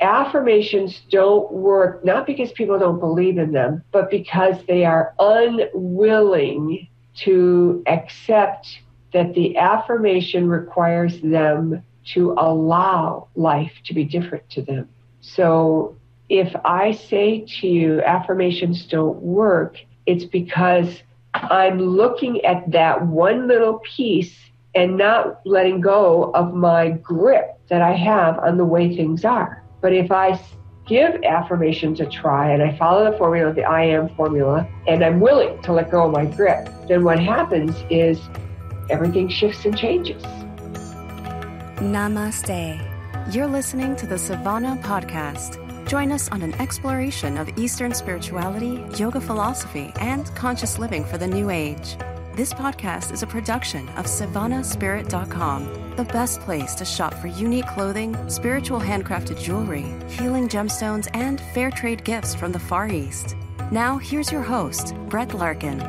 affirmations don't work, not because people don't believe in them, but because they are unwilling to accept that the affirmation requires them to allow life to be different to them. So if I say to you, affirmations don't work, it's because I'm looking at that one little piece and not letting go of my grip that I have on the way things are. But if I give affirmations a try and I follow the formula, the I am formula, and I'm willing to let go of my grip, then what happens is everything shifts and changes. Namaste. You're listening to the Sivana podcast. Join us on an exploration of Eastern spirituality, yoga philosophy, and conscious living for the new age. This podcast is a production of SivanaSpirit.com, the best place to shop for unique clothing, spiritual handcrafted jewelry, healing gemstones, and fair trade gifts from the Far East. Now, here's your host, Brett Larkin.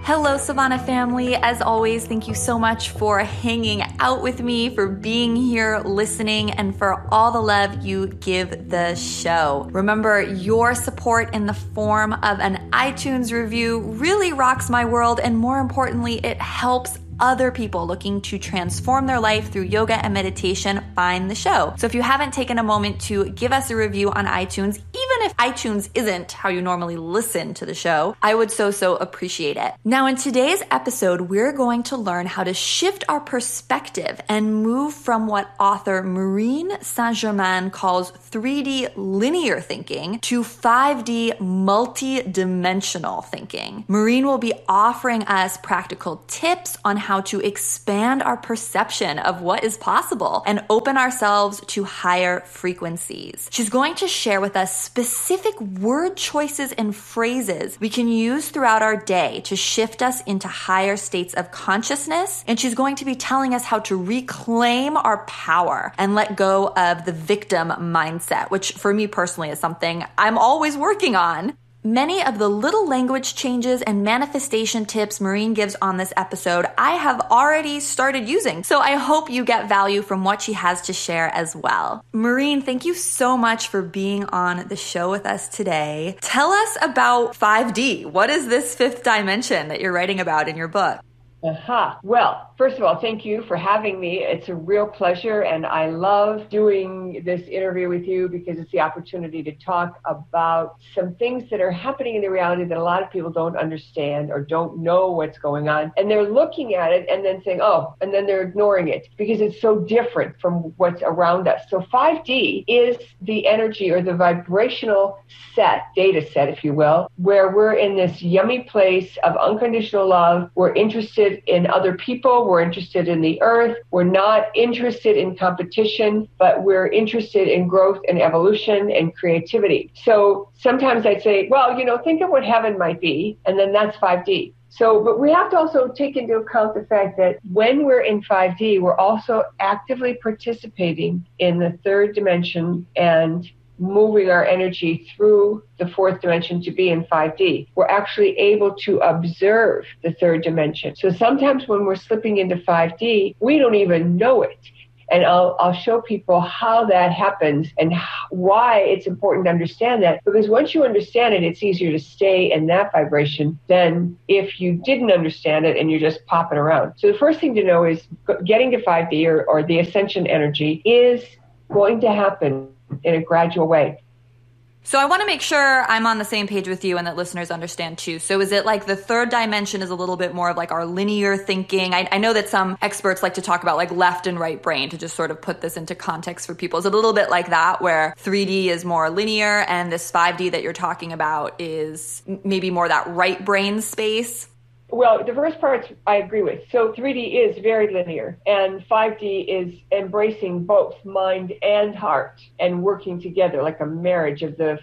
Hello, Sivana family. As always, thank you so much for hanging out with me, for being here, listening, and for all the love you give the show. Remember, your support in the form of an iTunes review really rocks my world, and more importantly, it helps other people looking to transform their life through yoga and meditation find the show. So if you haven't taken a moment to give us a review on iTunes, even if iTunes isn't how you normally listen to the show, I would so appreciate it. Now, in today's episode, we're going to learn how to shift our perspective and move from what author Maureen St calls 3D linear thinking to 5D multidimensional thinking. Maureen will be offering us practical tips on how to expand our perception of what is possible and open ourselves to higher frequencies. She's going to share with us specific word choices and phrases we can use throughout our day to shift us into higher states of consciousness. And she's going to be telling us how to reclaim our power and let go of the victim mindset, which for me personally is something I'm always working on. Many of the little language changes and manifestation tips Maureen gives on this episode, I have already started using. So I hope you get value from what she has to share as well. Maureen, thank you so much for being on the show with us today. Tell us about 5D. What is this fifth dimension that you're writing about in your book? Well, first of all, thank you for having me. It's a real pleasure, and I love doing this interview with you because it's the opportunity to talk about some things that are happening in the reality that a lot of people don't understand or don't know what's going on. And they're looking at it and then saying, oh, and then they're ignoring it because it's so different from what's around us. So 5D is the energy or the vibrational data set, if you will, where we're in this yummy place of unconditional love. We're interested in other people. We're interested in the earth. We're not interested in competition, but we're interested in growth and evolution and creativity. So sometimes I'd say, well, think of what heaven might be, and then that's 5D. So, but we have to also take into account the fact that when we're in 5D, we're also actively participating in the third dimension and moving our energy through the fourth dimension to be in 5D. We're actually able to observe the third dimension. So sometimes when we're slipping into 5D, we don't even know it. And I'll show people how that happens and why it's important to understand that. Because once you understand it, it's easier to stay in that vibration than if you didn't understand it and you're just popping around. So the first thing to know is getting to 5D or the ascension energy is going to happen in a gradual way. So I want to make sure I'm on the same page with you and that listeners understand too. So is it like the third dimension is a little bit more of like our linear thinking? I know that some experts like to talk about like left and right brain to just sort of put this into context for people. Is it a little bit like that where 3D is more linear and this 5D that you're talking about is maybe more that right brain space? Well, the first part I agree with. So 3D is very linear, and 5D is embracing both mind and heart and working together like a marriage of the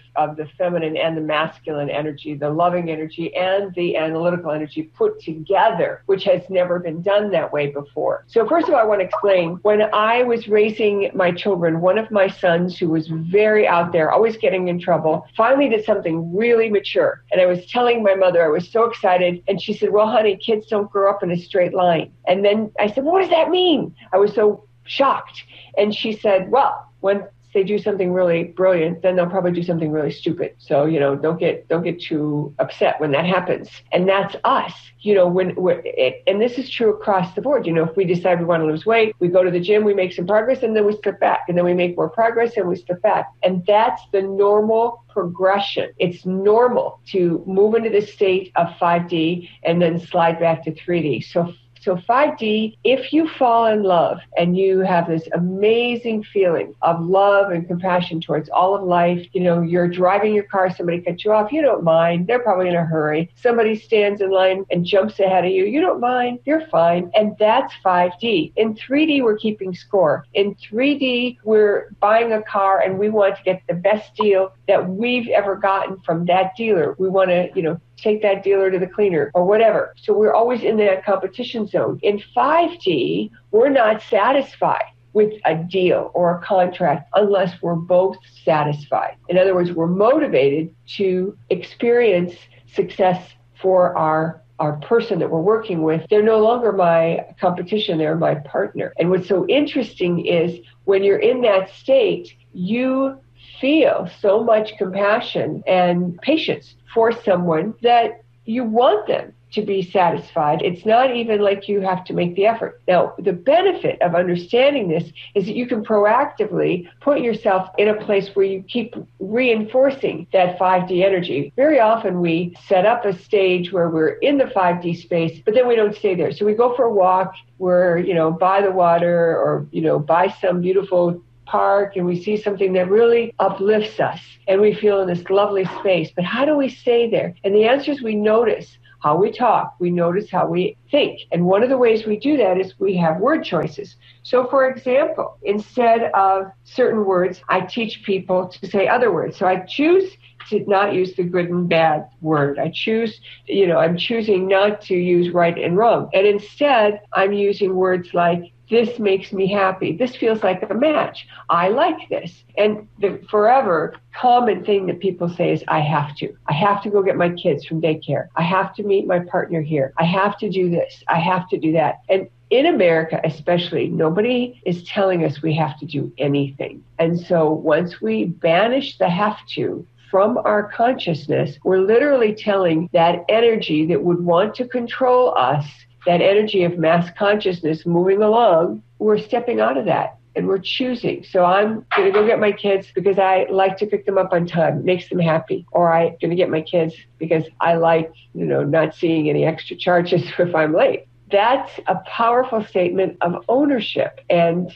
feminine and the masculine energy, the loving energy and the analytical energy put together, which has never been done that way before. So first of all, I want to explain, when I was raising my children, one of my sons who was very out there, always getting in trouble, finally did something really mature. And I was telling my mother, I was so excited, and she said, well, honey, kids don't grow up in a straight line. And then I said, what does that mean? I was so shocked. And she said, well, once they do something really brilliant, then they'll probably do something really stupid. So, don't get too upset when that happens. And that's us, and this is true across the board. If we decide we want to lose weight, we go to the gym, we make some progress, and then we slip back, and then we make more progress and we slip back. And that's the normal progression. It's normal to move into this state of 5D and then slide back to 3D. So 5D, if you fall in love and you have this amazing feeling of love and compassion towards all of life, you're driving your car, somebody cuts you off, you don't mind. They're probably in a hurry. Somebody stands in line and jumps ahead of you. You don't mind. You're fine. And that's 5D. In 3D, we're keeping score. In 3D, we're buying a car and we want to get the best deal that we've ever gotten from that dealer. We want to, take that dealer to the cleaner or whatever. So we're always in that competition zone. In 5D, we're not satisfied with a deal or a contract unless we're both satisfied. In other words, we're motivated to experience success for our person that we're working with. They're no longer my competition, they're my partner. And what's so interesting is when you're in that state, you feel so much compassion and patience for someone that you want them to be satisfied. It's not even like you have to make the effort. Now, the benefit of understanding this is that you can proactively put yourself in a place where you keep reinforcing that 5D energy. Very often we set up a stage where we're in the 5D space, but then we don't stay there. So we go for a walk, we're, by the water or, by some beautiful park, and we see something that really uplifts us and we feel in this lovely space. But how do we stay there? And the answer is we notice how we talk, we notice how we think. And one of the ways we do that is we have word choices. So for example, instead of certain words, I teach people to say other words. So I choose to not use the good and bad word. I choose, I'm choosing not to use right and wrong. And instead, I'm using words like, this makes me happy. This feels like a match. I like this. And the forever common thing that people say is, I have to. I have to go get my kids from daycare. I have to meet my partner here. I have to do this. I have to do that. And in America especially, nobody is telling us we have to do anything. And so once we banish the have to from our consciousness, we're literally telling that energy that would want to control us, that energy of mass consciousness moving along, we're stepping out of that and we're choosing. So I'm going to go get my kids because I like to pick them up on time. It makes them happy. Or I'm going to get my kids because I like, not seeing any extra charges if I'm late. That's a powerful statement of ownership and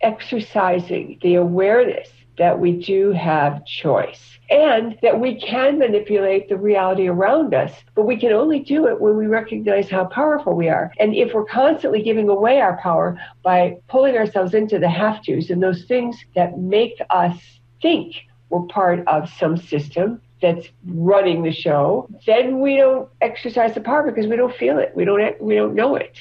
exercising the awareness that we do have choice and that we can manipulate the reality around us, but we can only do it when we recognize how powerful we are. And if we're constantly giving away our power by pulling ourselves into the have-tos and those things that make us think we're part of some system that's running the show, then we don't exercise the power because we don't feel it. We don't know it.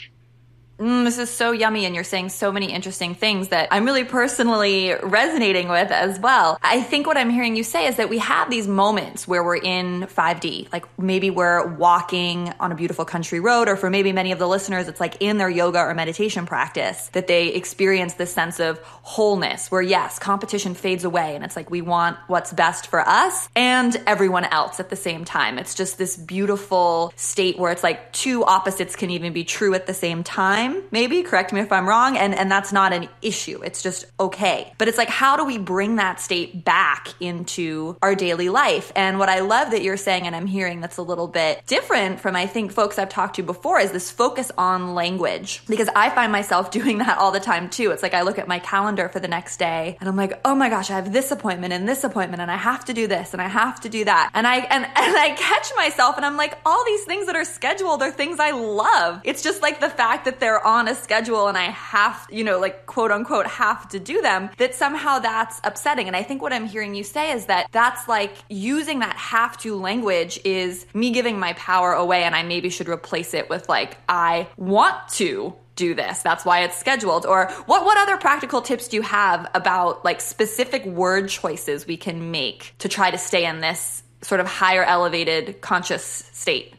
This is so yummy, and you're saying so many interesting things that I'm really personally resonating with as well. I think what I'm hearing you say is that we have these moments where we're in 5D, like maybe we're walking on a beautiful country road, or for maybe many of the listeners, it's like in their yoga or meditation practice that they experience this sense of wholeness where, yes, competition fades away, and it's like we want what's best for us and everyone else at the same time. It's just this beautiful state where it's like two opposites can even be true at the same time. Maybe, correct me if I'm wrong, and that's not an issue. It's just okay. But it's like, how do we bring that state back into our daily life? And what I love that you're saying, and I'm hearing that's a little bit different from, I think, folks I've talked to before, is this focus on language. Because I find myself doing that all the time too. It's like I look at my calendar for the next day and I'm like, oh my gosh, I have this appointment and I have to do this and I have to do that. And I catch myself and I'm like, all these things that are scheduled are things I love. It's just like the fact that they're on a schedule and I have, like quote unquote, have to do them, that somehow that's upsetting. And I think what I'm hearing you say is that that's like using that have to language is me giving my power away, and I maybe should replace it with like, I want to do this. That's why it's scheduled. Or what other practical tips do you have about like specific word choices we can make to try to stay in this sort of higher elevated conscious state?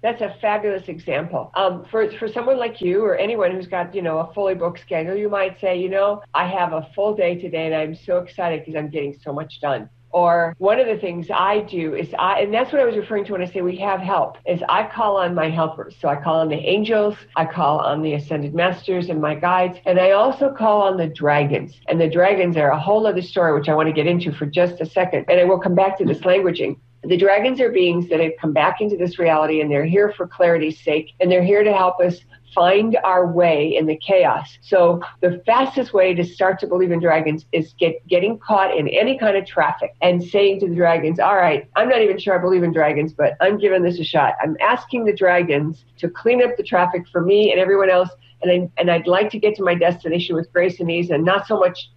That's a fabulous example. For someone like you or anyone who's got, a fully booked schedule, you might say, I have a full day today and I'm so excited because I'm getting so much done. Or one of the things I do is and that's what I was referring to when I say we have help, is I call on my helpers. So I call on the angels, I call on the ascended masters and my guides, and I also call on the dragons. And the dragons are a whole other story, which I want to get into for just a second. And I will come back to this languaging. The dragons are beings that have come back into this reality, and they're here for clarity's sake, and they're here to help us find our way in the chaos. So the fastest way to start to believe in dragons is getting caught in any kind of traffic and saying to the dragons, all right, I'm not even sure I believe in dragons, but I'm giving this a shot. I'm asking the dragons to clean up the traffic for me and everyone else. And I'd like to get to my destination with grace and ease and not so much,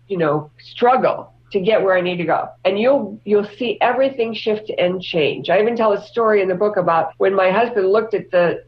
struggle to get where I need to go. And you'll see everything shift and change. I even tell a story in the book about when my husband looked at the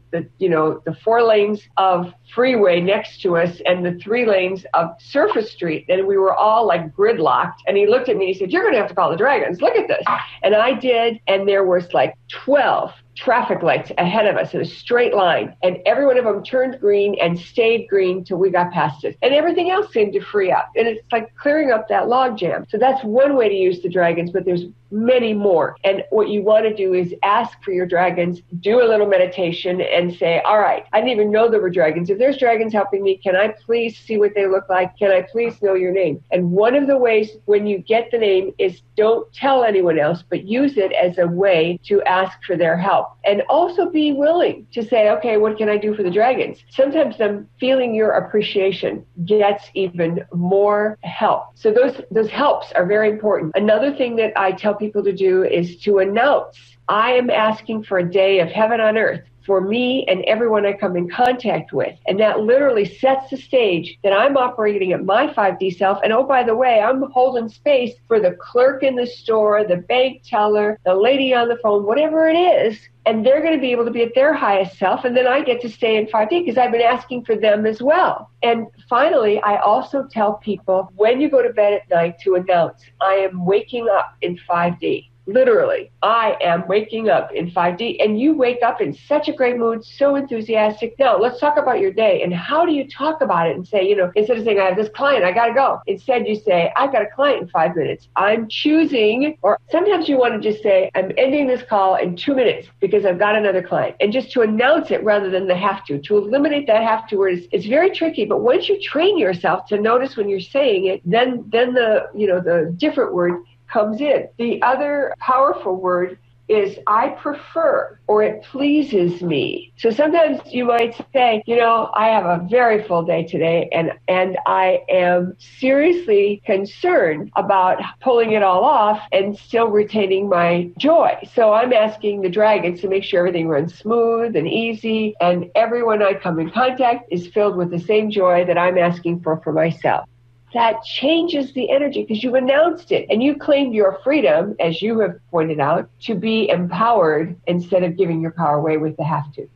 4 lanes of freeway next to us and the 3 lanes of surface street, and we were all like gridlocked. And he looked at me and he said, "You're going to have to call the dragons. Look at this." And I did. And there was like 12 traffic lights ahead of us in a straight line. And every one of them turned green and stayed green till we got past it. And everything else seemed to free up. And it's like clearing up that log jam. So that's one way to use the dragons, but there's many more. And what you want to do is ask for your dragons, do a little meditation and say, all right, I didn't even know there were dragons. If there's dragons helping me, can I please see what they look like? Can I please know your name? And one of the ways when you get the name is don't tell anyone else, but use it as a way to ask for their help. And also be willing to say, okay, what can I do for the dragons? Sometimes them feeling your appreciation gets even more help. So those helps are very important. Another thing that I tell people to do is to announce, I am asking for a day of heaven on earth for me and everyone I come in contact with. And that literally sets the stage that I'm operating at my 5D self. And oh, by the way, I'm holding space for the clerk in the store, the bank teller, the lady on the phone, whatever it is. And they're going to be able to be at their highest self. And then I get to stay in 5D because I've been asking for them as well. And finally, I also tell people when you go to bed at night to announce, I am waking up in 5D. Literally, I am waking up in 5D. And you wake up in such a great mood, so enthusiastic. Now, let's talk about your day. And how do you talk about it and say, instead of saying, I have this client, I got to go. Instead, you say, I've got a client in 5 minutes. I'm choosing, or sometimes you want to just say, I'm ending this call in 2 minutes because I've got another client. And just to announce it rather than the have to eliminate that have to word is very tricky. But once you train yourself to notice when you're saying it, then the different word comes in. The other powerful word is I prefer, or it pleases me. So sometimes you might say, I have a very full day today and I am seriously concerned about pulling it all off and still retaining my joy. So I'm asking the dragons to make sure everything runs smooth and easy and everyone I come in contact is filled with the same joy that I'm asking for myself. That changes the energy because you've announced it and you claimed your freedom, as you have pointed out, to be empowered instead of giving your power away with the have to.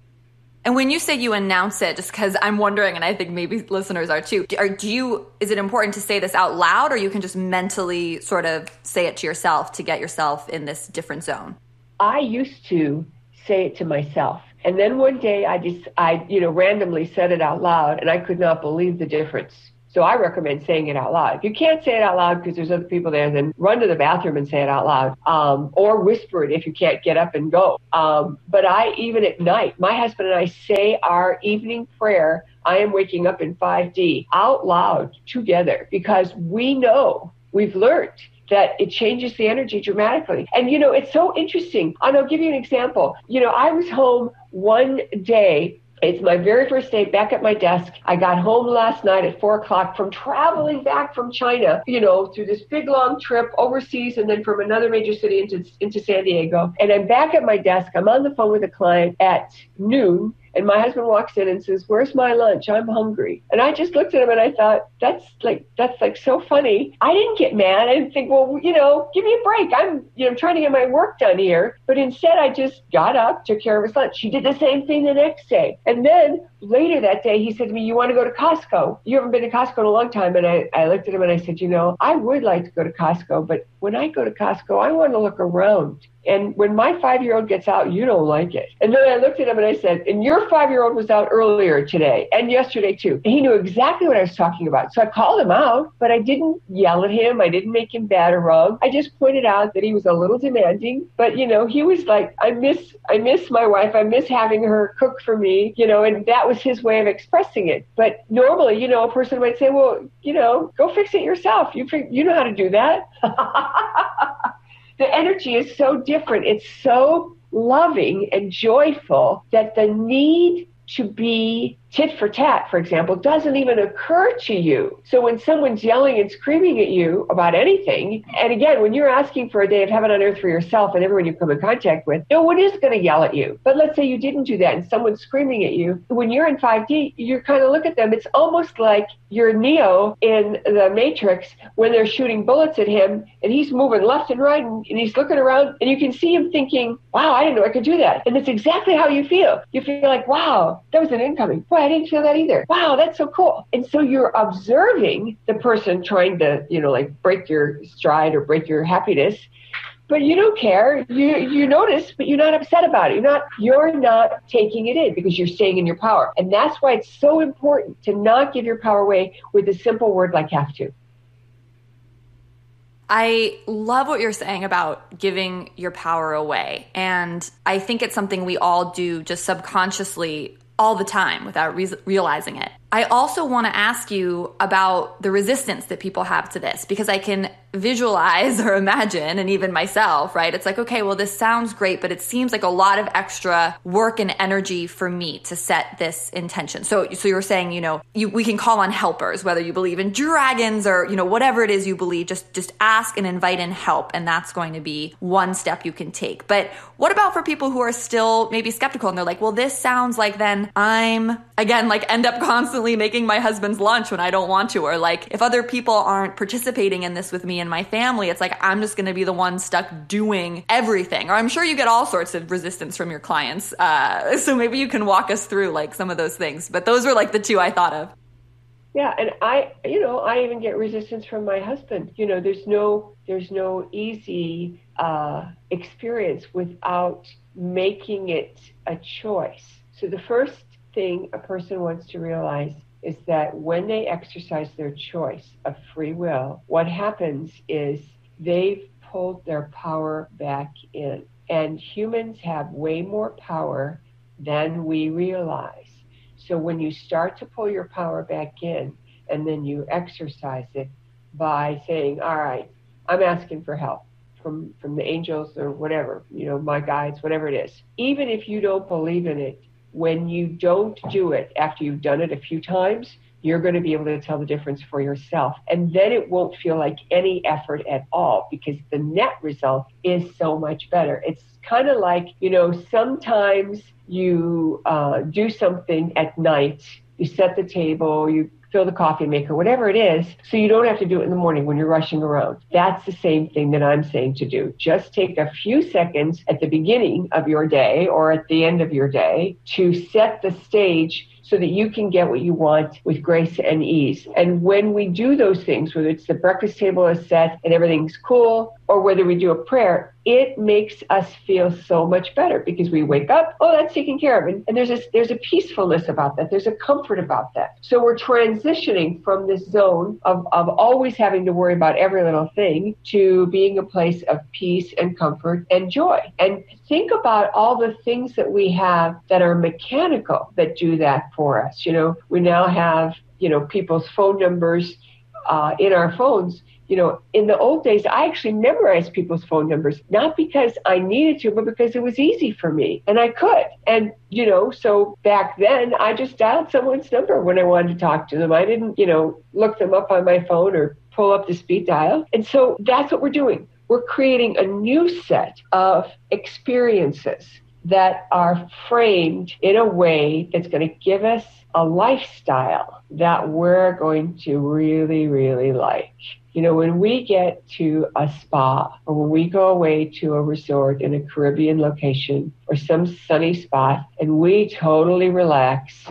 And when you say you announce it, just because I'm wondering, and I think maybe listeners are too, is it important to say this out loud, or you can just mentally sort of say it to yourself to get yourself in this different zone? I used to say it to myself. And then one day I randomly said it out loud and I could not believe the difference. So I recommend saying it out loud. If you can't say it out loud because there's other people there, then run to the bathroom and say it out loud, or whisper it if you can't get up and go. But even at night, my husband and I say our evening prayer, I am waking up in 5D, out loud together because we've learned that it changes the energy dramatically. And, it's so interesting. And I'll give you an example. I was home one day. It's my very first day back at my desk. I got home last night at 4:00 from traveling back from China, through this big long trip overseas and then from another major city into San Diego. And I'm back at my desk. I'm on the phone with a client at noon. And my husband walks in and says, "Where's my lunch? I'm hungry." And I just looked at him and I thought, that's so funny. I didn't get mad. I didn't think, well, give me a break. I'm trying to get my work done here. But instead, I just got up, took care of his lunch. He did the same thing the next day. And then later that day, he said to me, you want to go to Costco? You haven't been to Costco in a long time. And I looked at him and I said, I would like to go to Costco, but when I go to Costco, I want to look around. And when my 5-year-old gets out, you don't like it. And then I looked at him and I said, and your 5-year-old was out earlier today and yesterday too. And he knew exactly what I was talking about. So I called him out, but I didn't yell at him. I didn't make him bad or wrong. I just pointed out that he was a little demanding, but he was like, I miss my wife. I miss having her cook for me, and that was his way of expressing it. But normally, a person might say, well, go fix it yourself. You know how to do that. The energy is so different. It's so loving and joyful that the need to be tit for tat, for example, doesn't even occur to you. So when someone's yelling and screaming at you about anything, and again, when you're asking for a day of heaven on earth for yourself and everyone you come in contact with, no one is going to yell at you. But let's say you didn't do that and someone's screaming at you. When you're in 5D, you kind of look at them. It's almost like you're Neo in the Matrix when they're shooting bullets at him and he's moving left and right and he's looking around and you can see him thinking, wow, I didn't know I could do that. And that's exactly how you feel. You feel like, wow, that was an incoming. Boy, I didn't feel that either. Wow, that's so cool. And so you're observing the person trying to, break your stride or break your happiness, but you don't care. You notice, but you're not upset about it. You're not taking it in because you're staying in your power. And that's why it's so important to not give your power away with a simple word like have to. I love what you're saying about giving your power away. And I think it's something we all do just subconsciously all the time without realizing it. I also want to ask you about the resistance that people have to this, because I can visualize or imagine, and even myself, right? It's like, okay, well, this sounds great, but it seems like a lot of extra work and energy for me to set this intention. So you're saying, we can call on helpers, whether you believe in dragons or, whatever it is you believe, just ask and invite in help. And that's going to be one step you can take. But what about for people who are still maybe skeptical and they're like, well, this sounds like then I'm, again, end up constantly making my husband's lunch when I don't want to, or if other people aren't participating in this with me and my family, it's like I'm just going to be the one stuck doing everything. Or I'm sure you get all sorts of resistance from your clients. So maybe you can walk us through some of those things. But those were the two I thought of. Yeah, and I even get resistance from my husband. There's no easy experience without making it a choice. So the first thing a person wants to realize is that when they exercise their choice of free will, what happens is they've pulled their power back in. And humans have way more power than we realize. So when you start to pull your power back in and then you exercise it by saying, all right, I'm asking for help from the angels or whatever, my guides, whatever it is. Even if you don't believe in it, when you don't do it after you've done it a few times, you're going to be able to tell the difference for yourself. And then it won't feel like any effort at all because the net result is so much better. It's kind of like, sometimes you do something at night, you set the table, you fill the coffee maker, whatever it is, so you don't have to do it in the morning when you're rushing around. That's the same thing that I'm saying to do. Just take a few seconds at the beginning of your day or at the end of your day to set the stage so that you can get what you want with grace and ease. And when we do those things, whether it's the breakfast table is set and everything's cool, or whether we do a prayer, it makes us feel so much better because we wake up, oh, that's taken care of. And there's a peacefulness about that. There's a comfort about that. So we're transitioning from this zone of always having to worry about every little thing to being a place of peace and comfort and joy. And think about all the things that we have that are mechanical that do that for us. We now have, people's phone numbers in our phones. In the old days, I actually memorized people's phone numbers, not because I needed to, but because it was easy for me and I could. And, so back then I just dialed someone's number when I wanted to talk to them. I didn't, look them up on my phone or pull up the speed dial. And so that's what we're doing. We're creating a new set of experiences that are framed in a way that's going to give us a lifestyle that we're going to really, really like. When we get to a spa or when we go away to a resort in a Caribbean location or some sunny spot and we totally relax,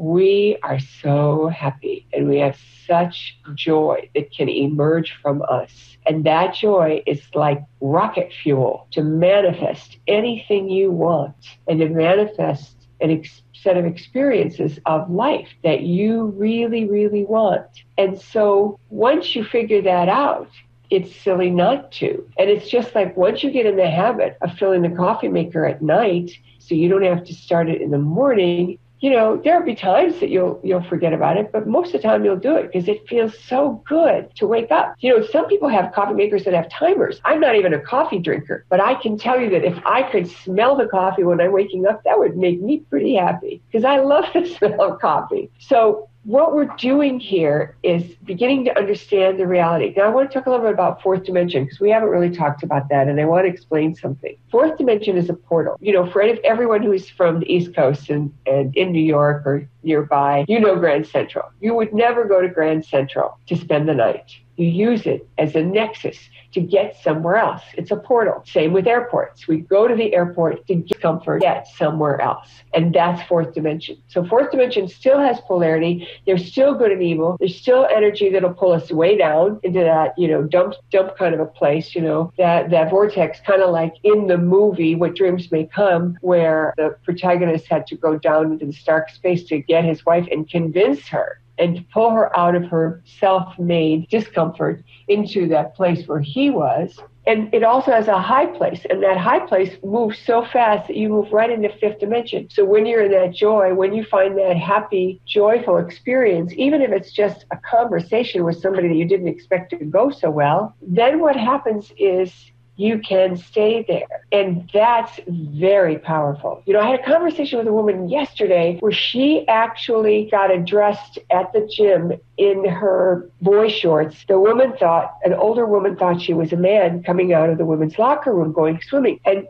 we are so happy and we have such joy that can emerge from us. And that joy is like rocket fuel to manifest anything you want and to manifest an set of experiences of life that you really, really want. And so once you figure that out, it's silly not to. And it's just like once you get in the habit of filling the coffee maker at night, so you don't have to start it in the morning, there'll be times that you'll forget about it, but most of the time you'll do it because it feels so good to wake up. Some people have coffee makers that have timers. I'm not even a coffee drinker, but I can tell you that if I could smell the coffee when I'm waking up, that would make me pretty happy because I love the smell of coffee. So what we're doing here is beginning to understand the reality. Now, I want to talk a little bit about fourth dimension because we haven't really talked about that, and I want to explain something. Fourth dimension is a portal. For everyone who is from the East Coast and in New York or nearby, Grand Central. You would never go to Grand Central to spend the night. You use it as a nexus to get somewhere else. It's a portal. Same with airports. We go to the airport to get comfort, get somewhere else. And that's fourth dimension. So fourth dimension still has polarity. There's still good and evil. There's still energy that'll pull us way down into that, dump kind of a place, that vortex, kind of like in the movie What Dreams May Come, where the protagonist had to go down into the dark space to get his wife and convince her and to pull her out of her self-made discomfort into that place where he was. And it also has a high place, and that high place moves so fast that you move right into fifth dimension. So when you're in that joy, when you find that happy, joyful experience, even if it's just a conversation with somebody that you didn't expect to go so well, then what happens is you can stay there. And that's very powerful. I had a conversation with a woman yesterday where she actually got addressed at the gym in her boy shorts. An older woman thought she was a man coming out of the women's locker room going swimming. And,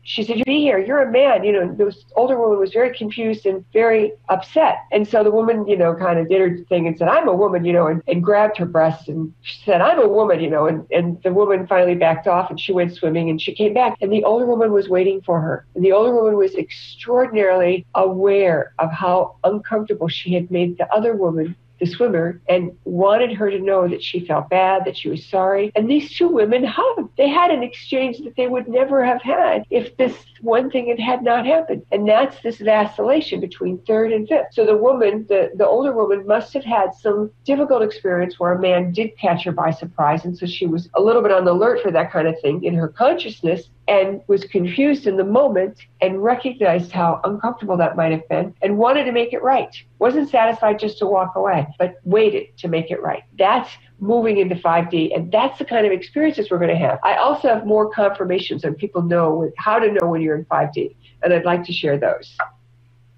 she said, "You be here, you're a man." This older woman was very confused and very upset. And so the woman, kind of did her thing and said, "I'm a woman," and grabbed her breast and she said, "I'm a woman," and the woman finally backed off and she went swimming and she came back and the older woman was waiting for her. And the older woman was extraordinarily aware of how uncomfortable she had made the other woman, the swimmer, and wanted her to know that she felt bad, that she was sorry. And these two women hugged. They had an exchange that they would never have had if this one thing had not happened. And that's this vacillation between third and fifth. So the woman, the older woman, must have had some difficult experience where a man did catch her by surprise. And so she was a little bit on the alert for that kind of thing in her consciousness and was confused in the moment and recognized how uncomfortable that might have been and wanted to make it right. Wasn't satisfied just to walk away, but waited to make it right. That's moving into 5D, and that's the kind of experiences we're going to have. I also have more confirmations on people know how to know when you're in 5D, and I'd like to share those.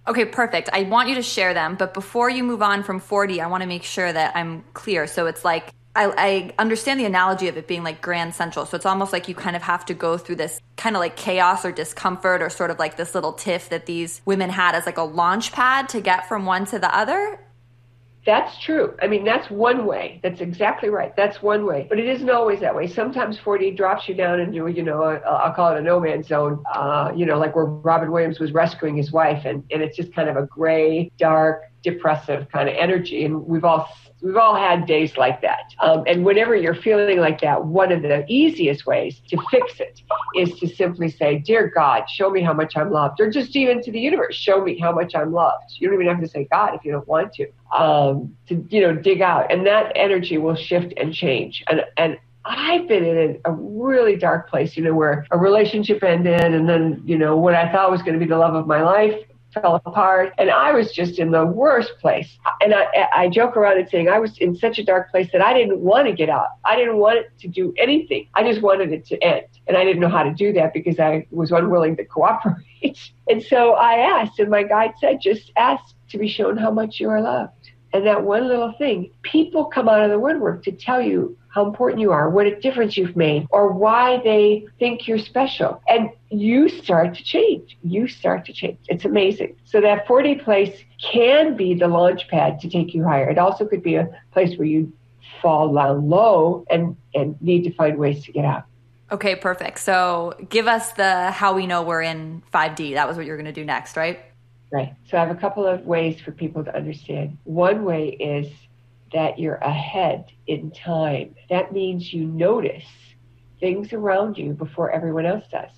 Okay, perfect. I want you to share them, but before you move on from 4D, I want to make sure that I'm clear. So it's like, I understand the analogy of it being like Grand Central. So it's almost like you kind of have to go through this kind of like chaos or discomfort or sort of like this little tiff that these women had as like a launch pad to get from one to the other. That's true. I mean, that's one way. That's exactly right. That's one way. But it isn't always that way. Sometimes 4D drops you down into, I'll call it a no man's zone, like where Robin Williams was rescuing his wife. And it's just kind of a gray, dark, depressive kind of energy. And we've all had days like that. And whenever you're feeling like that, one of the easiest ways to fix it is to simply say, "Dear God, show me how much I'm loved." Or just even to the universe, show me how much I'm loved. You don't even have to say God if you don't want to dig out. And that energy will shift and change. And I've been in a really dark place, where a relationship ended and then, what I thought was going to be the love of my life fell apart, and I was just in the worst place. And I joke around and saying I was in such a dark place that I didn't want to get out. I didn't want it to do anything. I just wanted it to end. And I didn't know how to do that because I was unwilling to cooperate. And so I asked, and my guide said, just ask to be shown how much you are loved. And that one little thing, people come out of the woodwork to tell you how important you are, what a difference you've made, or why they think you're special. And you start to change. It's amazing. So that 4D place can be the launch pad to take you higher. It also could be a place where you fall down low and need to find ways to get out. Okay, perfect. So give us the how we know we're in 5D. That was what you're going to do next, right? Right. So I have a couple of ways for people to understand. One way is that you're ahead in time. That means you notice things around you before everyone else does.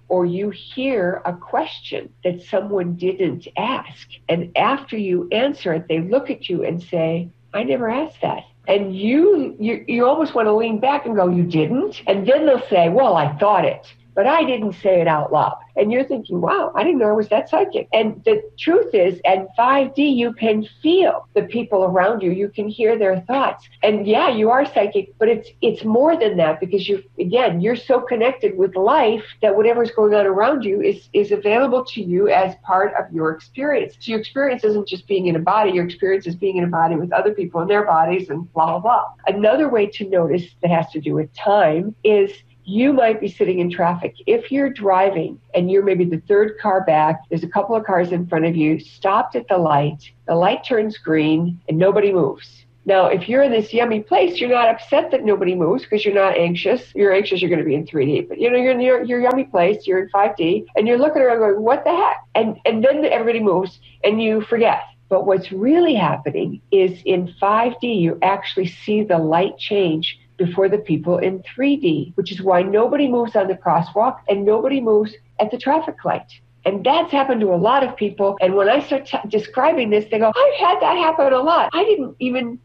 Or you hear a question that someone didn't ask. And after you answer it, they look at you and say, I never asked that. And you almost want to lean back and go, you didn't? And then they'll say, well, I thought it, but I didn't say it out loud. And you're thinking, wow, I didn't know I was that psychic. And the truth is, at 5D, you can feel the people around you. You can hear their thoughts. And yeah, you are psychic, but it's more than that, because you're so connected with life that whatever's going on around you is available to you as part of your experience. So your experience isn't just being in a body. Your experience is being in a body with other people in their bodies and blah, blah, blah. Another way to notice that has to do with time is you might be sitting in traffic. If you're driving and you're maybe the third car back, there's a couple of cars in front of you, stopped at the light turns green, and nobody moves. Now, if you're in this yummy place, you're not upset that nobody moves because you're not anxious. If you're anxious, you're going to be in 3D. But you're in your yummy place, you're in 5D, and you're looking around going, what the heck? And then everybody moves, and you forget. But what's really happening is in 5D, you actually see the light change before the people in 3D, which is why nobody moves on the crosswalk and nobody moves at the traffic light. And that's happened to a lot of people. And when I start describing this, they go, I've had that happen a lot. I didn't even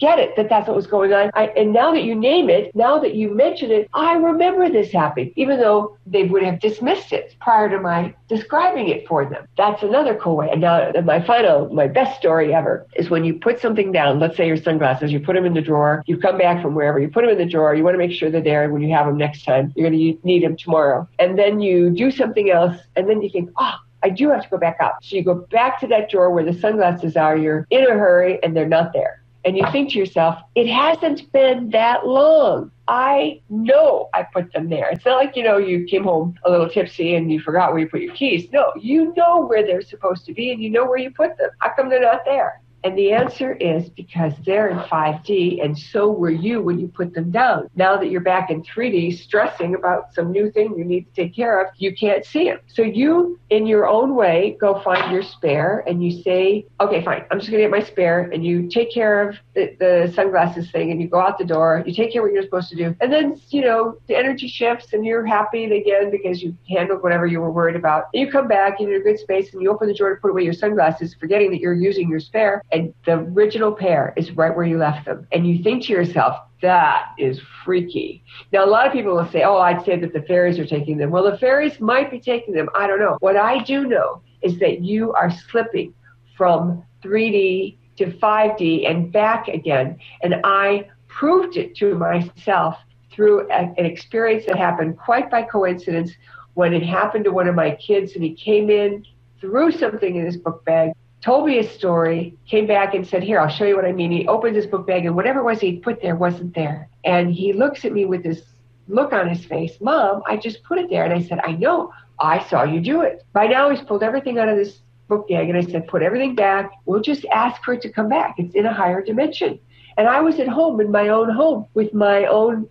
get it that that's what was going on. And now that you name it, now that you mention it, I remember this happening, even though they would have dismissed it prior to my describing it for them. That's another cool way. And now my best story ever is when you put something down, let's say your sunglasses, you put them in the drawer, you come back from wherever, you put them in the drawer, you want to make sure they're there when you have them next time. You're going to need them tomorrow. And then you do something else. And then you think, I do have to go back up. So you go back to that drawer where the sunglasses are. You're in a hurry and they're not there. And you think to yourself, it hasn't been that long. I know I put them there. It's not like, you came home a little tipsy and you forgot where you put your keys. No, you know where they're supposed to be and you know where you put them. How come they're not there? And the answer is because they're in 5D, and so were you when you put them down. Now that you're back in 3D, stressing about some new thing you need to take care of, you can't see them. So you, in your own way, go find your spare, and you say, okay, fine, I'm just going to get my spare, and you take care of the sunglasses thing, and you go out the door, you take care of what you're supposed to do, and then, the energy shifts, and you're happy again because you handled whatever you were worried about. And you come back, and you're in a good space, and you open the drawer to put away your sunglasses, forgetting that you're using your spare, and the original pair is right where you left them. And you think to yourself, that is freaky. Now, a lot of people will say, I'd say that the fairies are taking them. Well, the fairies might be taking them. I don't know. What I do know is that you are slipping from 3D to 5D and back again. And I proved it to myself through an experience that happened quite by coincidence when it happened to one of my kids, and he came in, threw something in his book bag, told me his story, came back and said, here, I'll show you what I mean. He opened his book bag, and whatever it was he'd put there wasn't there. And he looks at me with this look on his face, Mom, I just put it there. And I said, I know, I saw you do it. By now he's pulled everything out of this book bag, and I said, put everything back. We'll just ask for it to come back. It's in a higher dimension. And I was at home in my own home with my own,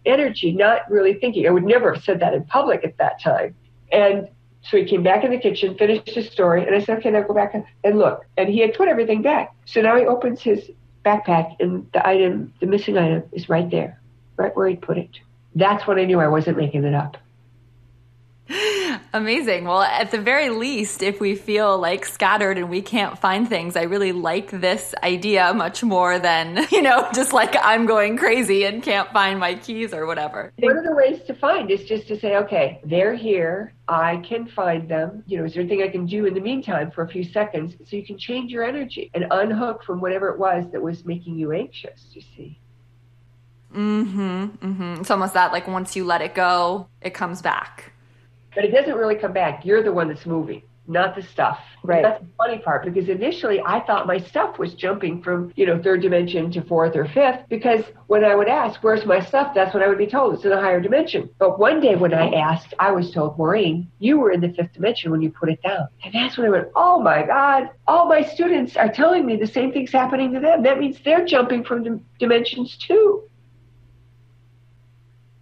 energy, not really thinking. I would never have said that in public at that time. And so he came back in the kitchen, finished his story, and I said, okay, now go back and look. And he had put everything back. So now he opens his backpack, and the missing item is right there, right where he put it. That's when I knew I wasn't making it up. Amazing. Well, at the very least, if we feel like scattered and we can't find things, I really like this idea much more than, just like I'm going crazy and can't find my keys or whatever. One of the ways to find is just to say, okay, they're here. I can find them. Is there anything I can do in the meantime for a few seconds so you can change your energy and unhook from whatever it was that was making you anxious, you see? It's almost that like once you let it go, it comes back. But it doesn't really come back. You're the one that's moving, not the stuff. Right. That's the funny part, because initially I thought my stuff was jumping from, third dimension to fourth or fifth, because when I would ask, where's my stuff? That's what I would be told. It's in a higher dimension. But one day when I asked, I was told, Maureen, you were in the fifth dimension when you put it down. And that's when I went, oh my God, all my students are telling me the same thing's happening to them. That means they're jumping from dimensions too.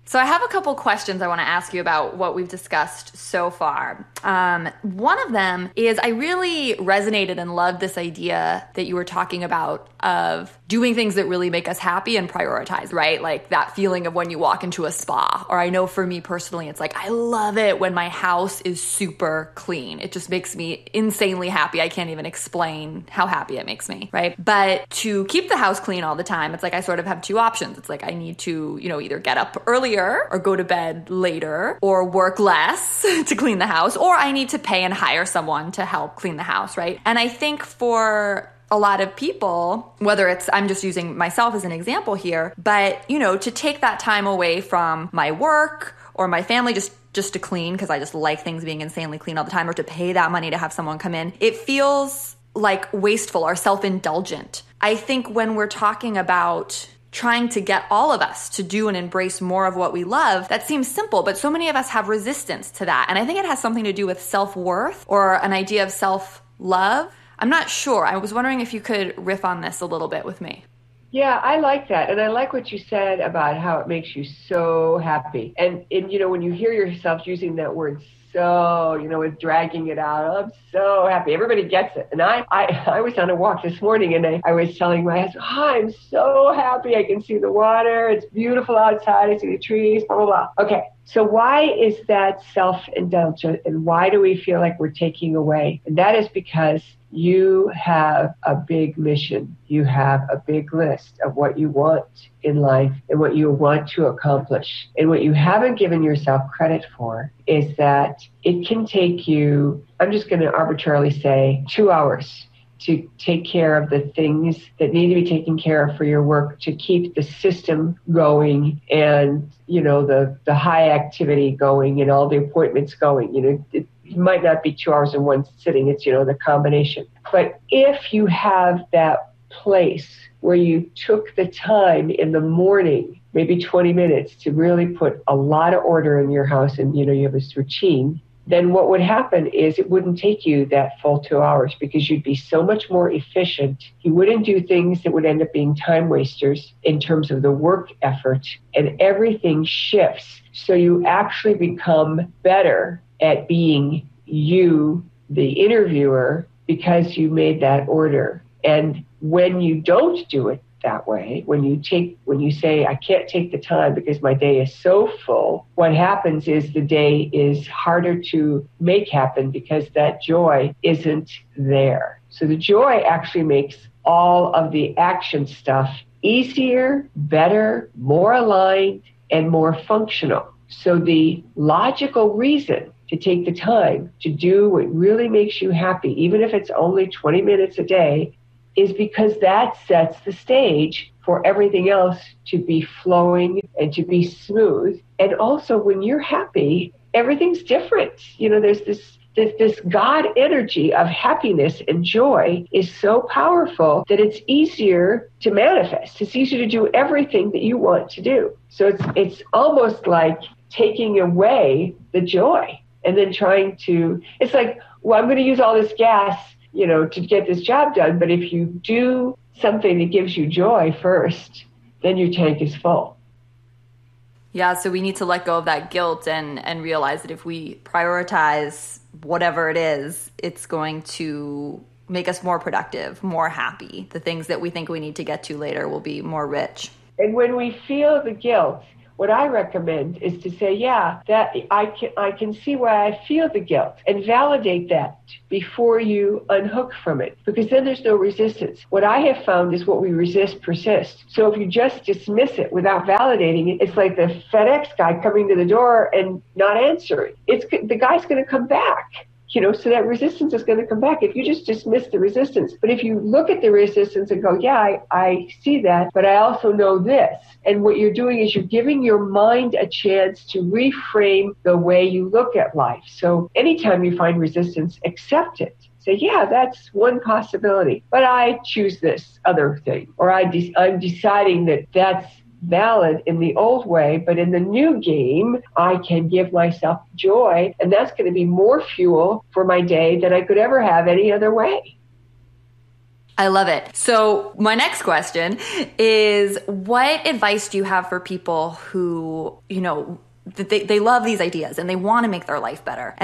So So I have a couple questions I want to ask you about what we've discussed so far. One of them is I really resonated and loved this idea that you were talking about of doing things that really make us happy and prioritize, right? Like that feeling of when you walk into a spa, or I know for me personally, it's like, I love it when my house is super clean. It just makes me insanely happy. I can't even explain how happy it makes me, right? But to keep the house clean all the time, it's like I sort of have two options. It's like I need to, either get up earlier or go to bed later or work less to clean the house, or I need to pay and hire someone to help clean the house, right? And I think for a lot of people, whether it's, I'm just using myself as an example here, but, to take that time away from my work or my family just to clean, because I just like things being insanely clean all the time, or to pay that money to have someone come in, it feels like wasteful or self-indulgent. I think when we're talking about trying to get all of us to do and embrace more of what we love, that seems simple, but so many of us have resistance to that. And I think it has something to do with self-worth or an idea of self-love. I'm not sure. I was wondering if you could riff on this a little bit with me. Yeah, I like that. And I like what you said about how it makes you so happy. And when you hear yourself using that word so, with dragging it out, I'm so happy. Everybody gets it. And I was on a walk this morning and I was telling my husband, I'm so happy. I can see the water. It's beautiful outside. I see the trees, blah, blah, blah. Okay. So why is that self-indulgent and why do we feel like we're taking away? And that is because you have a big mission. You have a big list of what you want in life and what you want to accomplish. And what you haven't given yourself credit for is that it can take you, I'm just going to arbitrarily say, 2 hours to take care of the things that need to be taken care of for your work, to keep the system going and, the high activity going and all the appointments going. It might not be 2 hours in one sitting. It's, the combination. But if you have that place where you took the time in the morning, maybe 20 minutes, to really put a lot of order in your house and, you have this routine, then what would happen is it wouldn't take you that full 2 hours because you'd be so much more efficient. You wouldn't do things that would end up being time wasters in terms of the work effort, and everything shifts. So you actually become better at being you, the interviewer, because you made that order. And when you don't do it that way, when you say, I can't take the time because my day is so full, what happens is the day is harder to make happen because that joy isn't there. So the joy actually makes all of the action stuff easier, better, more aligned, and more functional. So the logical reason to take the time to do what really makes you happy, even if it's only 20 minutes a day, is because that sets the stage for everything else to be flowing and to be smooth. And also when you're happy, everything's different. There's this God energy of happiness and joy is so powerful that it's easier to manifest. It's easier to do everything that you want to do. So it's almost like taking away the joy and then it's like, well, I'm going to use all this gas to get this job done. But if you do something that gives you joy first, then your tank is full. Yeah, so we need to let go of that guilt and realize that if we prioritize whatever it is, it's going to make us more productive, more happy. The things that we think we need to get to later will be more rich. And when we feel the guilt, what I recommend is to say, yeah, that I can see why I feel the guilt, and validate that before you unhook from it, because then there's no resistance. What I have found is what we resist persists. So if you just dismiss it without validating it, it's like the FedEx guy coming to the door and not answering. The guy's going to come back. So that resistance is going to come back if you just dismiss the resistance. But if you look at the resistance and go, yeah, I see that, but I also know this. And what you're doing is you're giving your mind a chance to reframe the way you look at life. So anytime you find resistance, accept it. Say, yeah, that's one possibility, but I choose this other thing. Or I'm deciding that that's valid in the old way, but in the new game, I can give myself joy, and that's going to be more fuel for my day than I could ever have any other way. I love it. So my next question is, what advice do you have for people who, they love these ideas and they want to make their life better.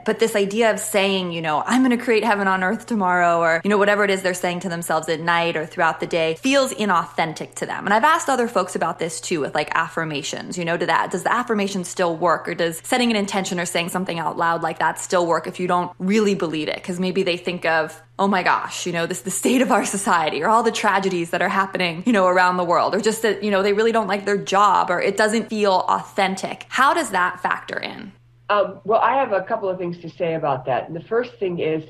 But this idea of saying, I'm going to create heaven on earth tomorrow, or, whatever it is they're saying to themselves at night or throughout the day, feels inauthentic to them. And I've asked other folks about this too, with like affirmations, does the affirmation still work, or does setting an intention or saying something out loud like that still work if you don't really believe it? Because maybe they think of, oh my gosh, this the state of our society, or all the tragedies that are happening, around the world, or just that, they really don't like their job, or it doesn't feel authentic. How does that factor in? Well, I have a couple of things to say about that. And the first thing is,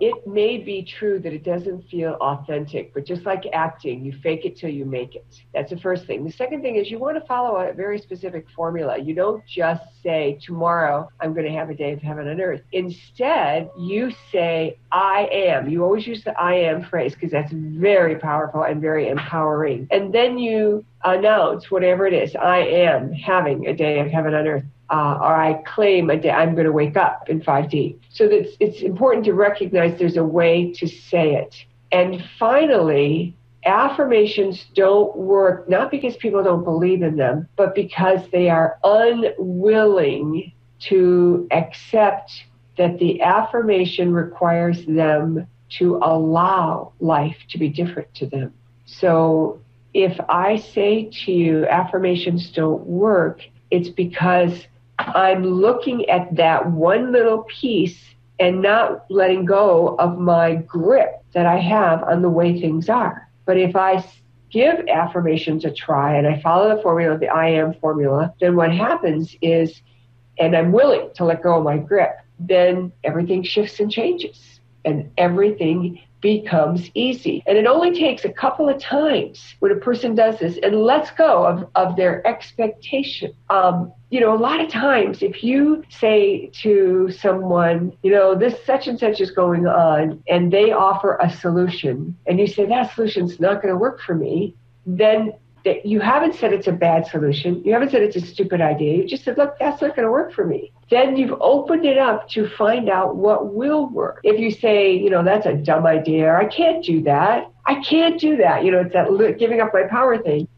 it may be true that it doesn't feel authentic, but just like acting, you fake it till you make it. That's the first thing. The second thing is you want to follow a very specific formula. You don't just say, tomorrow I'm going to have a day of heaven on earth. Instead, you say, I am. You always use the I am phrase because that's very powerful and very empowering. And then you announce whatever it is. I am having a day of heaven on earth. Or I claim a day I'm going to wake up in 5D. So that it's important to recognize there's a way to say it. And finally, affirmations don't work, not because people don't believe in them, but because they are unwilling to accept that the affirmation requires them to allow life to be different to them. So if I say to you, affirmations don't work, it's because I'm looking at that one little piece and not letting go of my grip that I have on the way things are. But if I give affirmations a try and I follow the formula, the I am formula, then what happens is, and I'm willing to let go of my grip, then everything shifts and changes and everything becomes easy. And it only takes a couple of times when a person does this and lets go of their expectation. A lot of times if you say to someone, this such and such is going on, and they offer a solution, and you say that solution's not going to work for me, then you haven't said it's a bad solution. You haven't said it's a stupid idea. You just said, look, that's not going to work for me. Then you've opened it up to find out what will work. If you say, that's a dumb idea, or I can't do that. It's that giving up my power thing.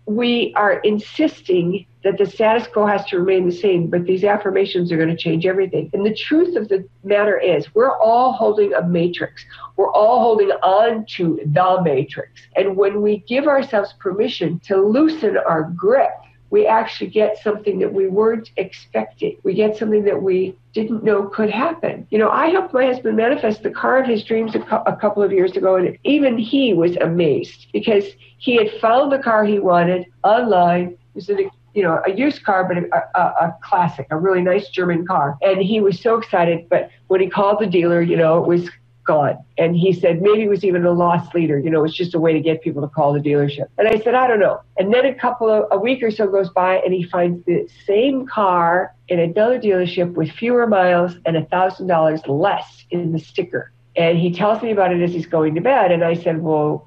We are insisting that the status quo has to remain the same, but these affirmations are going to change everything. And the truth of the matter is, we're all holding a matrix. We're all holding on to the matrix. And when we give ourselves permission to loosen our grip, we actually get something that we weren't expecting. We get something that we didn't know could happen. I helped my husband manifest the car of his dreams a couple of years ago, and even he was amazed because he had found the car he wanted online. It was a used car, but a classic, a really nice German car. And he was so excited, but when he called the dealer, it was gone. And he said maybe it was even a lost leader. It's just a way to get people to call the dealership. And I said, I don't know. And then a week or so goes by, and he finds the same car in another dealership with fewer miles and $1,000 less in the sticker. And he tells me about it as he's going to bed. And I said, well,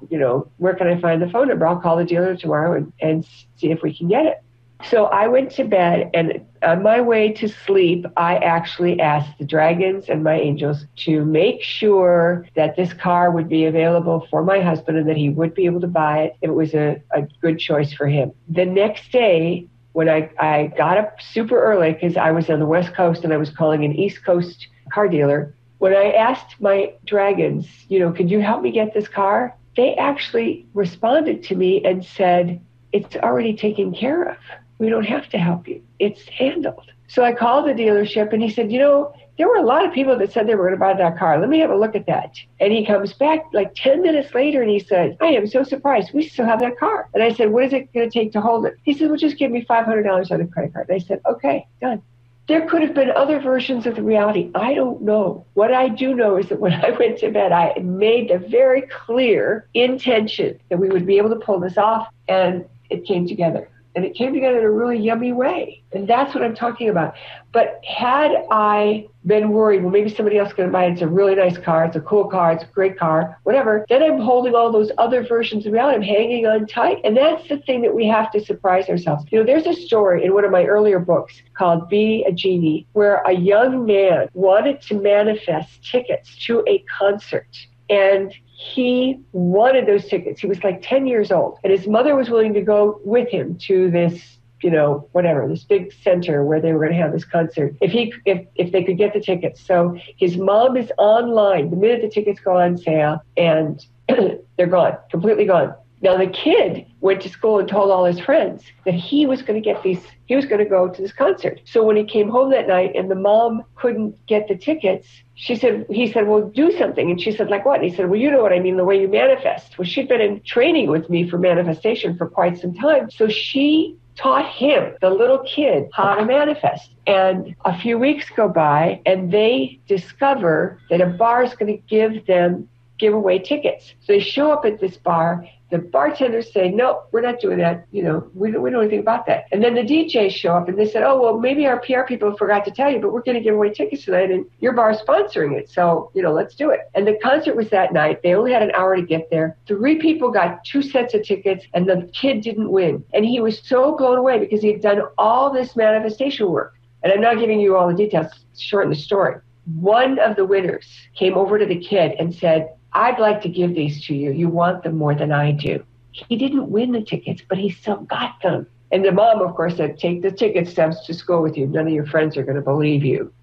where can I find the phone number? I'll call the dealer tomorrow and see if we can get it. So I went to bed, and on my way to sleep, I actually asked the dragons and my angels to make sure that this car would be available for my husband and that he would be able to buy it if it was a good choice for him. The next day, when I got up super early because I was on the West Coast and I was calling an East Coast car dealer, when I asked my dragons, could you help me get this car? They actually responded to me and said, it's already taken care of. We don't have to help you. It's handled. So I called the dealership and he said, there were a lot of people that said they were going to buy that car. Let me have a look at that. And he comes back like 10 minutes later and he said, I am so surprised. We still have that car. And I said, what is it going to take to hold it? He said, well, just give me $500 on a credit card. And I said, okay, done. There could have been other versions of the reality. I don't know. What I do know is that when I went to bed, I made a very clear intention that we would be able to pull this off, and it came together. And it came together in a really yummy way. And that's what I'm talking about. But had I been worried, well, maybe somebody else is going to buy it. It's a really nice car. It's a cool car. It's a great car, whatever. Then I'm holding all those other versions of reality. I'm hanging on tight. And that's the thing that we have to surprise ourselves. There's a story in one of my earlier books called Be a Genie, where a young man wanted to manifest tickets to a concert. And he wanted those tickets. He was like 10 years old, and his mother was willing to go with him to this, this big center where they were going to have this concert if they could get the tickets. So his mom is online the minute the tickets go on sale, and they're gone, completely gone. Now the kid went to school and told all his friends that he was going to go to this concert. So when he came home that night and the mom couldn't get the tickets, he said, well, do something. And she said, like what? And he said, well, you know what I mean, the way you manifest. Well, she'd been in training with me for manifestation for quite some time. So she taught him, the little kid, how to manifest. And a few weeks go by and they discover that a bar is going to give away tickets. So they show up at this bar. The bartenders say, no, we're not doing that. We don't know anything about that. And then the DJs show up and they said, oh, well, maybe our PR people forgot to tell you, but we're going to give away tickets tonight and your bar's sponsoring it. So, let's do it. And the concert was that night. They only had an hour to get there. 3 people got 2 sets of tickets and the kid didn't win. And he was so blown away because he had done all this manifestation work. And I'm not giving you all the details, shorten the story. One of the winners came over to the kid and said, I'd like to give these to you. You want them more than I do. He didn't win the tickets, but he still got them. And the mom, of course, said, take the ticket stubs to school with you. None of your friends are going to believe you.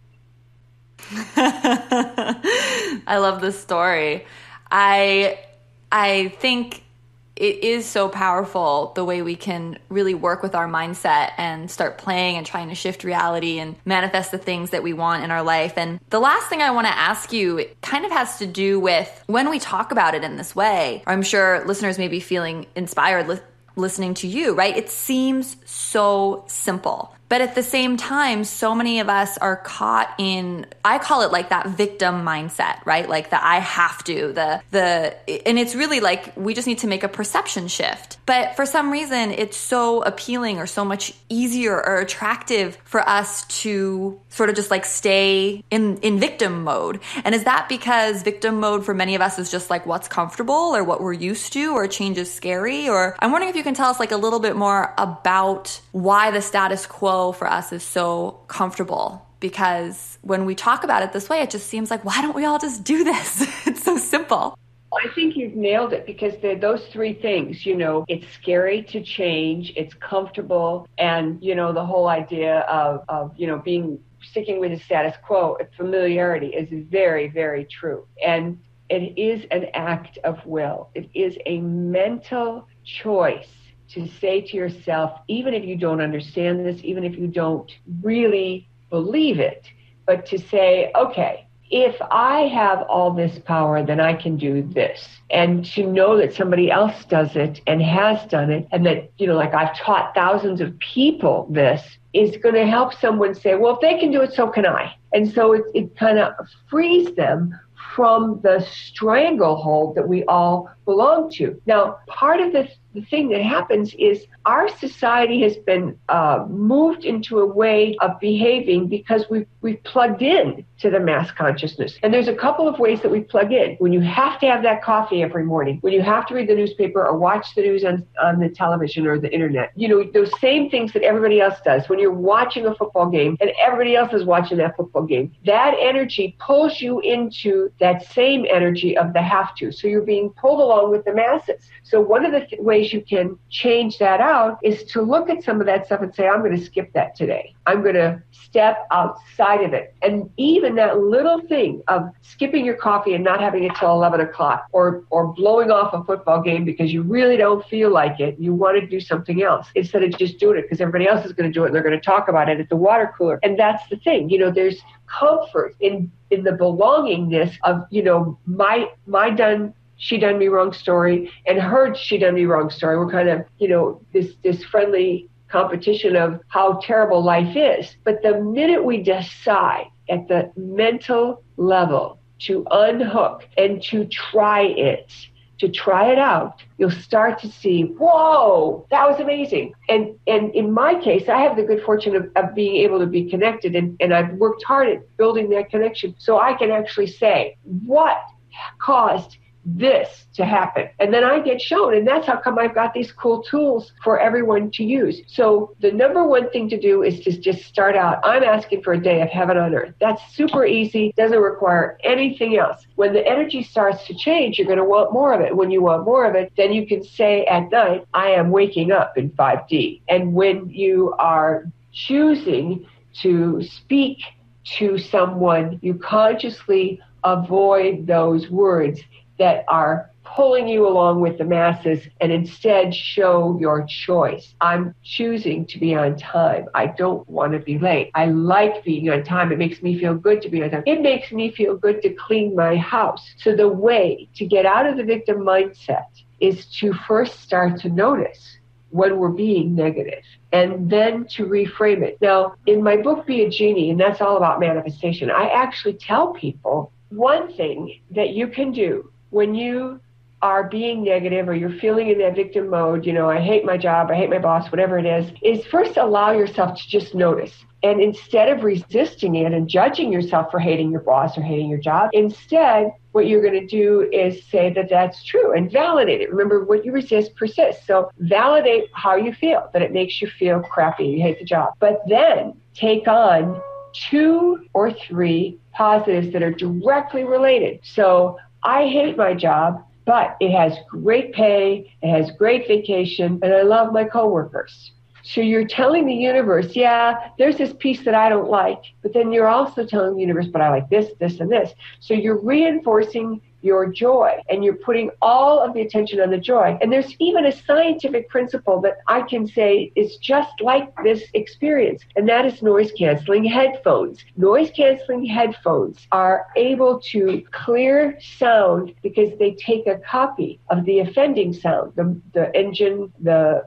I love this story. I think it is so powerful the way we can really work with our mindset and start playing and trying to shift reality and manifest the things that we want in our life. And the last thing I want to ask you kind of has to do with when we talk about it in this way. I'm sure listeners may be feeling inspired listening to you, right? It seems so simple. But at the same time, so many of us are caught in, I call it like that victim mindset, right? Like the I have to, and it's really like we just need to make a perception shift. But for some reason, it's so appealing or so much easier or attractive for us to sort of just like stay in victim mode. And is that because victim mode for many of us is just like what's comfortable or what we're used to, or change is scary? Or I'm wondering if you can tell us like a little bit more about why the status quo for us is so comfortable, because when we talk about it this way, it just seems like, why don't we all just do this? It's so simple. I think you've nailed it, because those 3 things, it's scary to change, it's comfortable, and, the whole idea of sticking with the status quo, familiarity is very, very true. And it is an act of will. It is a mental choice to say to yourself, even if you don't understand this, even if you don't really believe it, but to say, okay, if I have all this power, then I can do this. And to know that somebody else does it and has done it, and that, like I've taught thousands of people this, is going to help someone say, well, if they can do it, so can I. And so it kind of frees them from the stranglehold that we all belong to. Now, part of the thing that happens is our society has been moved into a way of behaving because we've plugged in to the mass consciousness. And there's a couple of ways that we plug in. When you have to have that coffee every morning, when you have to read the newspaper or watch the news on the television or the internet, those same things that everybody else does. When you're watching a football game and everybody else is watching that football game, that energy pulls you into that same energy of the have to. So you're being pulled along with the masses. So one of the ways you can change that out is to look at some of that stuff and say, I'm going to skip that today. I'm going to step outside of it. And even that little thing of skipping your coffee and not having it till 11 o'clock, or blowing off a football game because you really don't feel like it, you want to do something else instead of just doing it because everybody else is going to do it and they're going to talk about it at the water cooler. And that's the thing, there's comfort in the belongingness of, my done, she done me wrong story, and her she done me wrong story. We're kind of, this friendly competition of how terrible life is. But the minute we decide at the mental level to unhook and to try it out, you'll start to see, whoa, that was amazing. And in my case, I have the good fortune of being able to be connected, and I've worked hard at building that connection so I can actually say what caused this to happen. And then I get shown, and that's how come I've got these cool tools for everyone to use. So the number one thing to do is to just start out, I'm asking for a day of heaven on earth. That's super easy, doesn't require anything else. When the energy starts to change, you're going to want more of it. When you want more of it, then you can say at night, I am waking up in 5D. And when you are choosing to speak to someone, you consciously avoid those words that are pulling you along with the masses and instead show your choice. I'm choosing to be on time. I don't want to be late. I like being on time. It makes me feel good to be on time. It makes me feel good to clean my house. So the way to get out of the victim mindset is to first start to notice when we're being negative, and then to reframe it. Now, in my book, Be a Genie, and that's all about manifestation, I actually tell people one thing that you can do when you are being negative or you're feeling in that victim mode, I hate my job, I hate my boss, whatever it is first allow yourself to just notice. And instead of resisting it and judging yourself for hating your boss or hating your job, instead, what you're going to do is say that that's true and validate it. Remember, what you resist persists. So validate how you feel, that it makes you feel crappy, you hate the job. But then take on 2 or 3 positives that are directly related. So I hate my job, but it has great pay, it has great vacation, and I love my coworkers. So you're telling the universe, yeah, there's this piece that I don't like, but then you're also telling the universe, but I like this, this, and this. So you're reinforcing your joy, and you're putting all of the attention on the joy. And there's even a scientific principle that I can say is just like this experience, and that is noise-canceling headphones. Noise-canceling headphones are able to clear sound because they take a copy of the offending sound, the engine, the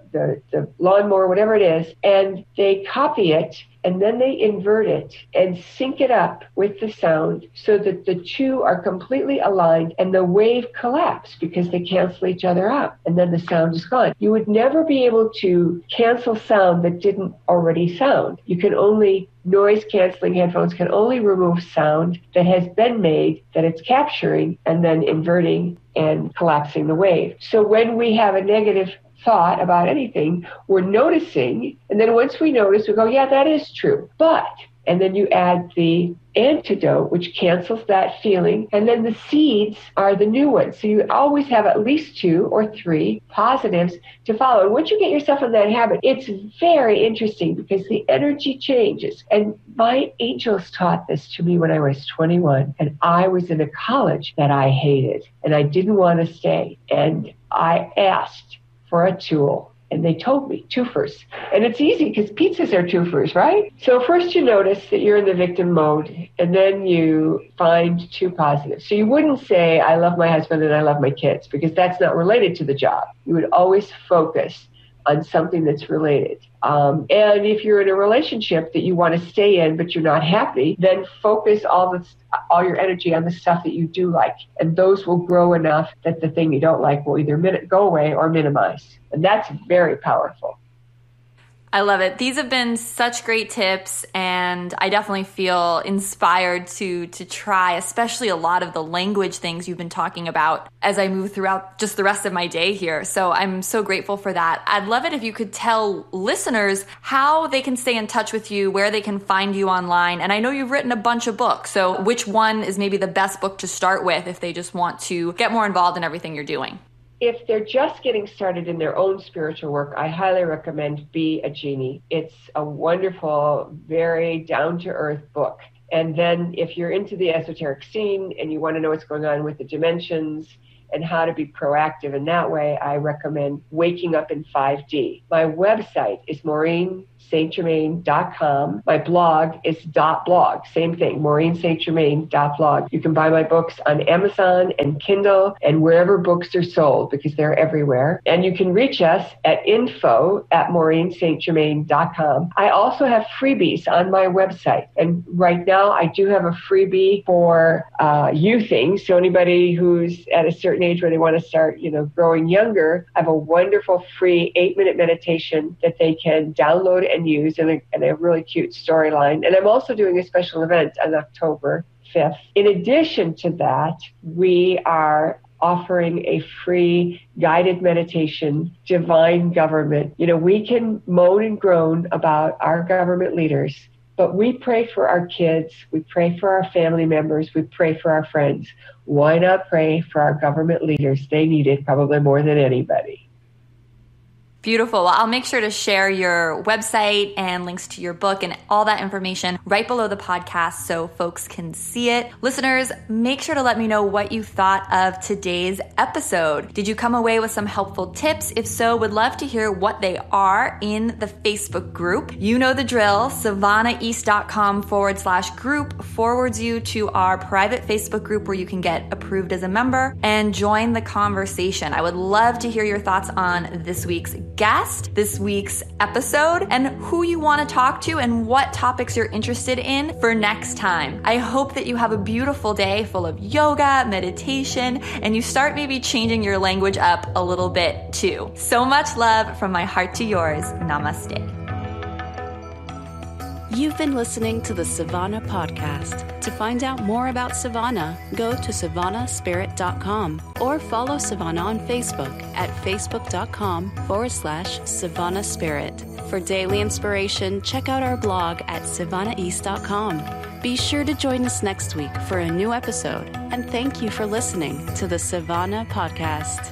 lawnmower, whatever it is, and they copy it, and then they invert it and sync it up with the sound so that the two are completely aligned and the wave collapse because they cancel each other out, and then the sound is gone. You would never be able to cancel sound that didn't already sound. You can only, noise-canceling headphones can only remove sound that has been made, that it's capturing and then inverting and collapsing the wave. So when we have a negative thought about anything, we're noticing, and then once we notice, we go, yeah, that is true. But, and then you add the antidote, which cancels that feeling, and then the seeds are the new ones. So you always have at least 2 or 3 positives to follow. And once you get yourself in that habit, it's very interesting because the energy changes. And my angels taught this to me when I was 21, and I was in a college that I hated, and I didn't want to stay. And I asked for a tool, and they told me twofers. And it's easy because pizzas are twofers, right? So first you notice that you're in the victim mode, and then you find 2 positives. So you wouldn't say, I love my husband and I love my kids, because that's not related to the job. You would always focus on something that's related. And if you're in a relationship that you want to stay in, but you're not happy, then focus all your energy on the stuff that you do like. And those will grow enough that the thing you don't like will either go away or minimize. And that's very powerful. I love it. These have been such great tips, and I definitely feel inspired to try, especially a lot of the language things you've been talking about as I move throughout just the rest of my day here. So I'm so grateful for that. I'd love it if you could tell listeners how they can stay in touch with you, where they can find you online. And I know you've written a bunch of books, so which one is maybe the best book to start with if they just want to get more involved in everything you're doing? If they're just getting started in their own spiritual work, I highly recommend Be a Genie. It's a wonderful, very down-to-earth book. And then if you're into the esoteric scene and you want to know what's going on with the dimensions and how to be proactive in that way, I recommend Waking Up in 5D. My website is MaureenSt.com. My blog is .blog. Same thing, MaureenSt.blog. You can buy my books on Amazon and Kindle and wherever books are sold, because they're everywhere. And you can reach us at info@MaureenSt.com. I also have freebies on my website. And right now I do have a freebie for youthing. So anybody who's at a certain age where they want to start, growing younger, I have a wonderful free 8-minute meditation that they can download and use, and a really cute storyline. And I'm also doing a special event on October 5th. In addition to that, we are offering a free guided meditation, Divine Government. You know, we can moan and groan about our government leaders, but we pray for our kids, we pray for our family members, we pray for our friends. Why not pray for our government leaders? They need it probably more than anybody. Beautiful. Well, I'll make sure to share your website and links to your book and all that information right below the podcast so folks can see it. Listeners, make sure to let me know what you thought of today's episode. Did you come away with some helpful tips? If so, would love to hear what they are in the Facebook group. You know the drill. SivanaEast.com/group forwards you to our private Facebook group where you can get approved as a member and join the conversation. I would love to hear your thoughts on this week's guest, this week's episode, and who you want to talk to and what topics you're interested in for next time. I hope that you have a beautiful day full of yoga, meditation, and you start maybe changing your language up a little bit too. So much love from my heart to yours. Namaste. You've been listening to the Sivana podcast. To find out more about Sivana, go to SivanaSpirit.com or follow Sivana on Facebook at Facebook.com/Sivana Spirit. For daily inspiration, check out our blog at SivanaEast.com. Be sure to join us next week for a new episode, and thank you for listening to the Sivana podcast.